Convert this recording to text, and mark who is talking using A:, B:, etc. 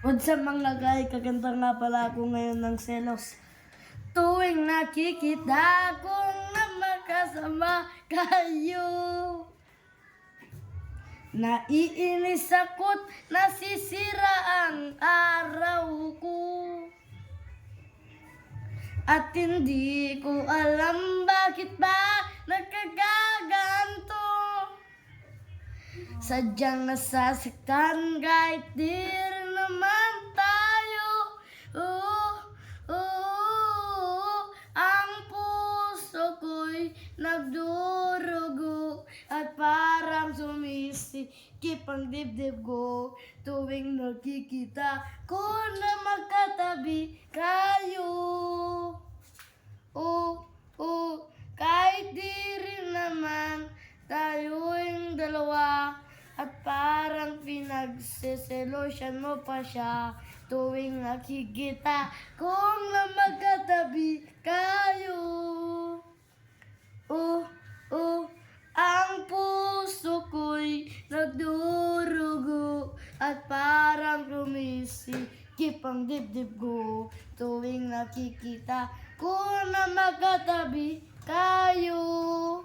A: What's up mga guy, kaganda nga pala ako ngayon ng selos. Tuwing nakikita kong na magkasama kayo, naiinis ako't nasisira ang araw ko. At hindi ko alam bakit ba nagkagaganto. Sadyang nasasaktan kahit di rin naman tayo. Ang puso ko'y nagdurugo at parang sumisikip ang dibdib ko tuwing nakikita ko na magkatabi kayo. Kahit di rin naman tayo'y dalawa at parang pinagseselosyan mo pa siya tuwing nakikita kung na magkatabi kayo. Ang puso ko'y nagdurugo at parang rumisikip ang dibdib ko tuwing nakikita ko na magkatabi kayo.